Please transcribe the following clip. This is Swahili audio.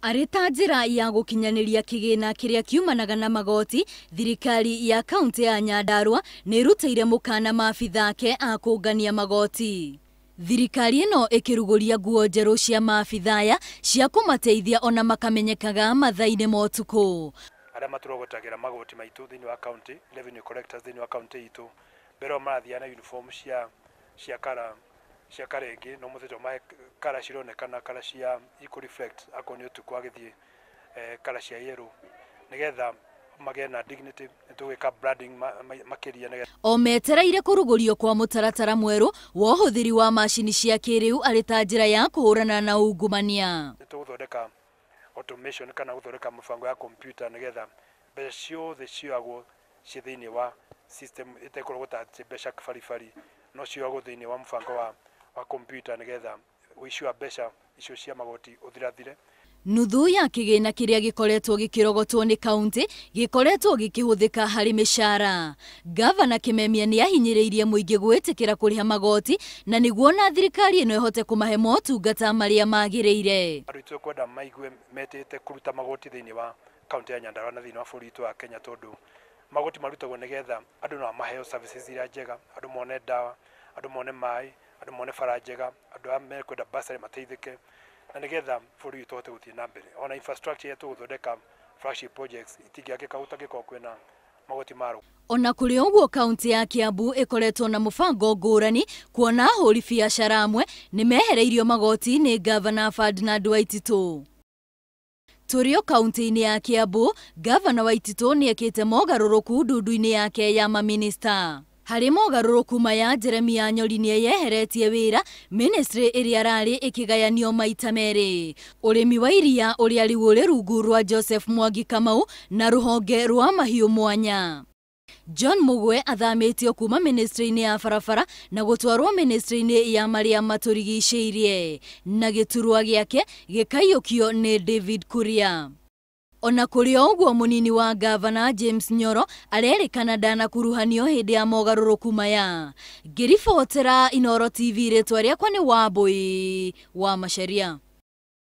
Arĩ ta njĩra ya gũkinyanĩria kĩgĩna kĩrĩa kiumanaga na magoti, thirikari ya kaunti ya Nyandarua nĩ ĩrutĩire mũkana maabitha ake a kũngania magoti. Thirikari ĩno ĩkĩrugũria nguo njerũ cia maabitha aya cia kũmateithia ona makamenyekaga mathaa-inĩ ma ũtukũ. Arĩa matũrogotagĩra magoti maitũ thĩinĩ wa county, revenue collectors thĩinĩ wa county itũ, mbere marathiaga na uniform cia karenge no mũthito ma kara cironekana kara cia eco reflect akoni ũtukũ agĩthiĩ kara cia yellow nigetha magĩe na dignity tũgĩka branding makĩria nigetha o metereire kũrugũrio kwa mũtaratara mwerũ wa ũhũthĩri wa macini cia kĩrĩu arĩ ta njĩra ya kũhũrana na ungumania. Tũgũthondeka automation kana gũthondeka mũbango ya kompyuta nigetha mbeca ciothe cioyagwo ciĩ thĩinĩ wa system ĩtekoragwo ta mbeca baribari no cioyagwo thĩinĩ wa mũbango wa kompyuta nigetha ũici wa mbeca icio cia magoti ũthirathire. Nuthu ya kĩgĩna kĩrĩa gĩkoretwo gĩkĩrogotwo nĩ kaunti gĩkoretwo gĩkĩhũthĩka harĩ mĩcara. Gavana Kĩmemia nĩ ahinyĩrĩirie mũingĩ gwĩtĩkĩra kũrĩha magoti na nĩguo na thirikari ĩno ĩhote kũmahe motungata marĩa magĩrĩire. Andũ aitũ kwenda maigue metĩte kũruta magoti thĩinĩ wa kaunti ya Nyandarua na thĩinĩ wa bũrũri witũ wa Kenya tondũ magoti marutagwo nigetha andũ no maheo services iria njega, andũ mone ndawa, andũ mone maĩ, andũ mone bara njega, andũ a mekwenda basarĩ mateithĩke na nigetha bũrũri witũ ũhote gũthiĩ na mbere. Ona infrastructure yetu gũthondeka flagship projects itingĩakĩka gũtangĩkorwo kwĩna magoti maro. Ona kũrĩ ũguo kaunti ya Kiambu ĩkoretwo na mũbango ngũrani kuona ahũri biacara amwe nĩ mehereirio magoti nĩ Gavana Ferdinand Waititu. Tũrĩ o kaunti-inĩ ya Kiambu, Gavana Waititu nĩ ekĩte mogarũrũku ndundu-inĩ yake ya maminista. Harĩ mogarũrũku maya, Jeremiah Nyori nĩ eyeheretie wĩra ministry ĩrĩa ararĩ ĩkĩgayanio maita merĩ. Ũrĩmi wa iria ũrĩa rĩu ũrĩ rungu rwa Joseph Mwangi Kamau na rũhonge rwa mahiũ mwanya. John Mugwe athamĩtio kuma ministry-inĩ ya barabara na gũtwarwo ministry-inĩ ya marĩa matũrigicĩirie na gĩturwa gĩake gĩkaiyũkio nĩ David Kuria. Ona kũrĩ o ũguo mũnini wa Gavana James Nyoro arerĩkana ndanakuruhanio hĩndĩ ya mogarũrũku maya. Ngĩribotera Inooro TV, rĩtwa rĩakwa nĩ Wambui wa Macharia.